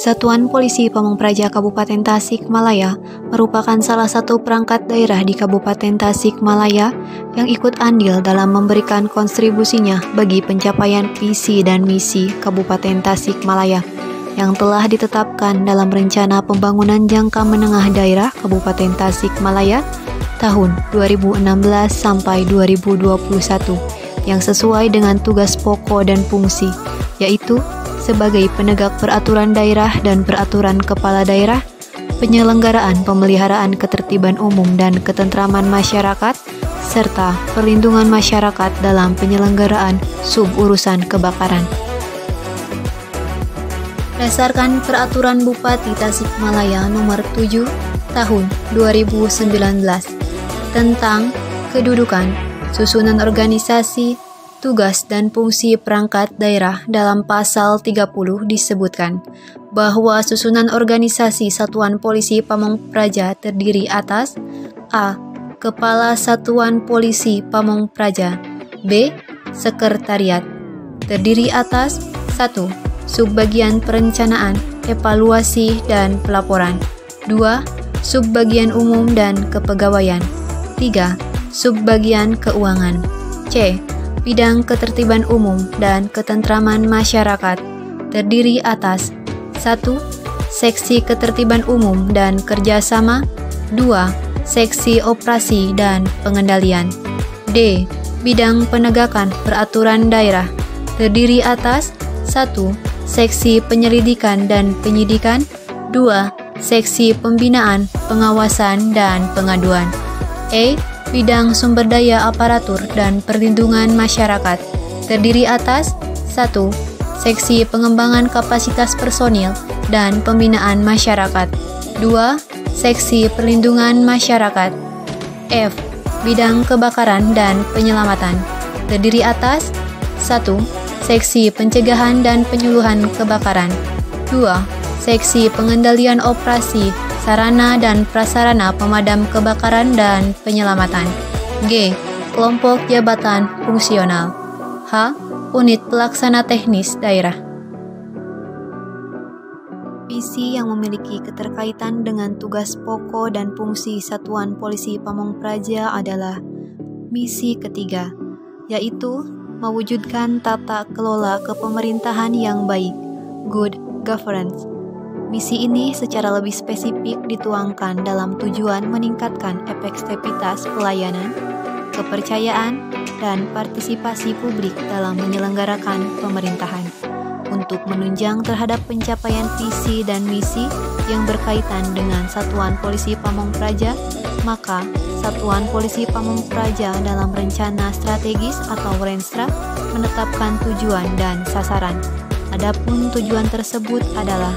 Satuan Polisi Pamong Praja Kabupaten Tasikmalaya merupakan salah satu perangkat daerah di Kabupaten Tasikmalaya yang ikut andil dalam memberikan kontribusinya bagi pencapaian visi dan misi Kabupaten Tasikmalaya yang telah ditetapkan dalam Rencana Pembangunan Jangka Menengah Daerah Kabupaten Tasikmalaya tahun 2016 sampai 2021 yang sesuai dengan tugas pokok dan fungsi, yaitu sebagai penegak peraturan daerah dan peraturan kepala daerah, penyelenggaraan pemeliharaan ketertiban umum dan ketentraman masyarakat, serta perlindungan masyarakat dalam penyelenggaraan sub-urusan kebakaran. Berdasarkan Peraturan Bupati Tasikmalaya Nomor 7 Tahun 2019 tentang kedudukan, susunan organisasi, tugas dan fungsi perangkat daerah dalam pasal 30 disebutkan bahwa susunan organisasi Satuan Polisi Pamong Praja terdiri atas A. Kepala Satuan Polisi Pamong Praja, B. Sekretariat, terdiri atas 1. Subbagian Perencanaan, Evaluasi dan Pelaporan, 2. Subbagian Umum dan Kepegawaian, 3. Subbagian Keuangan, C. Bidang Ketertiban Umum dan Ketentraman Masyarakat, terdiri atas 1. Seksi Ketertiban Umum dan Kerjasama, 2. Seksi Operasi dan Pengendalian, D. Bidang Penegakan Peraturan Daerah, terdiri atas 1. Seksi Penyelidikan dan Penyidikan, 2. Seksi Pembinaan, Pengawasan dan Pengaduan, E. Bidang Sumber Daya Aparatur dan Perlindungan Masyarakat, terdiri atas 1. Seksi Pengembangan Kapasitas Personil dan Pembinaan Masyarakat, 2. Seksi Perlindungan Masyarakat, F. Bidang Kebakaran dan Penyelamatan, terdiri atas 1. Seksi Pencegahan dan Penyuluhan Kebakaran, 2. Seksi Pengendalian Operasi Sarana dan Prasarana Pemadam Kebakaran dan Penyelamatan, G. Kelompok Jabatan Fungsional, H. Unit Pelaksana Teknis Daerah. Misi yang memiliki keterkaitan dengan tugas pokok dan fungsi Satuan Polisi Pamong Praja adalah misi ketiga, yaitu mewujudkan tata kelola kepemerintahan yang baik, good governance. Misi ini secara lebih spesifik dituangkan dalam tujuan meningkatkan efektivitas pelayanan, kepercayaan, dan partisipasi publik dalam menyelenggarakan pemerintahan. Untuk menunjang terhadap pencapaian visi dan misi yang berkaitan dengan Satuan Polisi Pamong Praja, maka Satuan Polisi Pamong Praja dalam rencana strategis atau Renstra menetapkan tujuan dan sasaran. Adapun tujuan tersebut adalah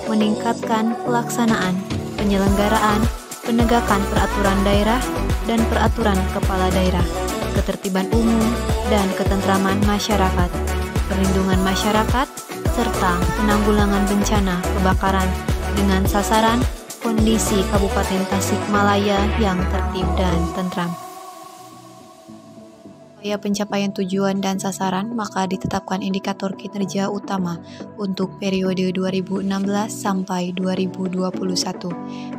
meningkatkan pelaksanaan, penyelenggaraan, penegakan peraturan daerah dan peraturan kepala daerah, ketertiban umum dan ketentraman masyarakat, perlindungan masyarakat, serta penanggulangan bencana kebakaran dengan sasaran kondisi Kabupaten Tasikmalaya yang tertib dan tentram. Supaya pencapaian tujuan dan sasaran, maka ditetapkan indikator kinerja utama untuk periode 2016 sampai 2021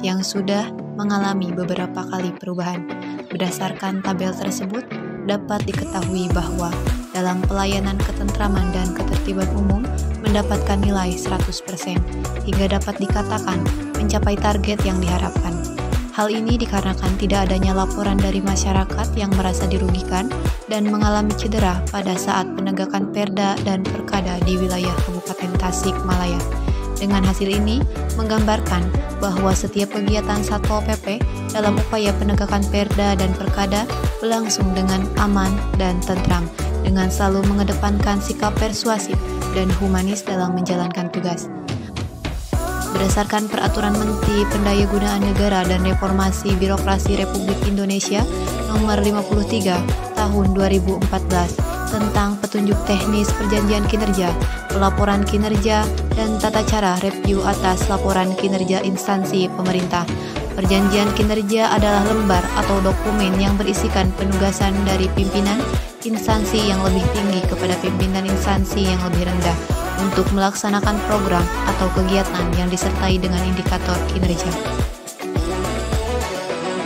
yang sudah mengalami beberapa kali perubahan. Berdasarkan tabel tersebut, dapat diketahui bahwa dalam pelayanan ketentraman dan ketertiban umum mendapatkan nilai 100% hingga dapat dikatakan mencapai target yang diharapkan. Hal ini dikarenakan tidak adanya laporan dari masyarakat yang merasa dirugikan dan mengalami cedera pada saat penegakan Perda dan Perkada di wilayah Kabupaten Tasikmalaya. Dengan hasil ini, menggambarkan bahwa setiap kegiatan Satpol PP dalam upaya penegakan Perda dan Perkada berlangsung dengan aman dan tentram, dengan selalu mengedepankan sikap persuasif dan humanis dalam menjalankan tugas. Berdasarkan Peraturan Menteri Pendayagunaan Negara dan Reformasi Birokrasi Republik Indonesia Nomor 53 Tahun 2014 tentang petunjuk teknis perjanjian kinerja, pelaporan kinerja, dan tata cara review atas laporan kinerja instansi pemerintah. Perjanjian kinerja adalah lembar atau dokumen yang berisikan penugasan dari pimpinan instansi yang lebih tinggi kepada pimpinan instansi yang lebih rendah untuk melaksanakan program atau kegiatan yang disertai dengan indikator kinerja.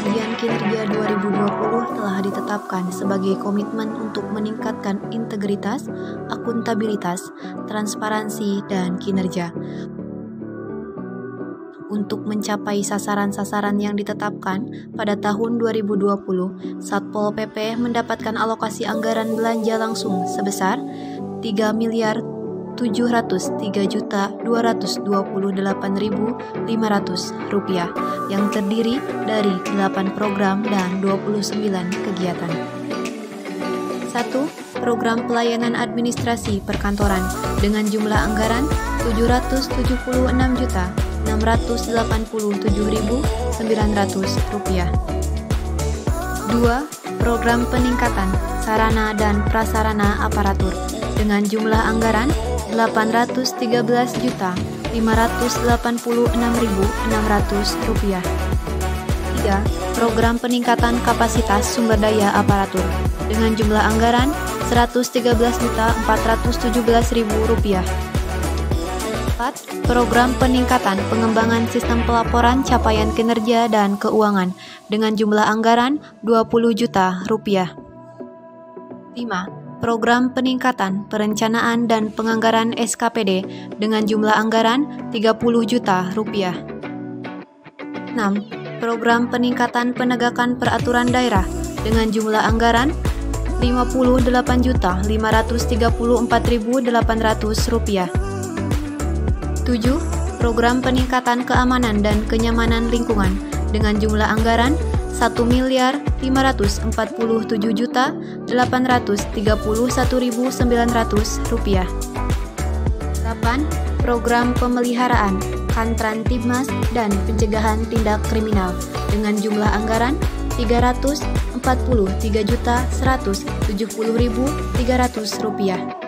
Ujian kinerja 2020 telah ditetapkan sebagai komitmen untuk meningkatkan integritas, akuntabilitas, transparansi, dan kinerja. Untuk mencapai sasaran-sasaran yang ditetapkan pada tahun 2020, Satpol PP mendapatkan alokasi anggaran belanja langsung sebesar Rp3.703.228.500 yang terdiri dari 8 program dan 29 kegiatan. 1. Program pelayanan administrasi perkantoran dengan jumlah anggaran Rp776.687.900. 2. Program peningkatan sarana dan prasarana aparatur dengan jumlah anggaran Rp813.586.600. 3. Program peningkatan kapasitas sumber daya aparatur dengan jumlah anggaran Rp113.417.000. 4. Program peningkatan pengembangan sistem pelaporan capaian kinerja dan keuangan dengan jumlah anggaran Rp20 juta. 5. Program peningkatan perencanaan dan penganggaran SKPD dengan jumlah anggaran Rp30 juta. 6. Program peningkatan penegakan peraturan daerah dengan jumlah anggaran Rp58.534.800. 7. Program peningkatan keamanan dan kenyamanan lingkungan dengan jumlah anggaran Rp1.547.831.900. 8. Program pemeliharaan, Kantrantibmas dan pencegahan tindak kriminal dengan jumlah anggaran Rp343.170.300.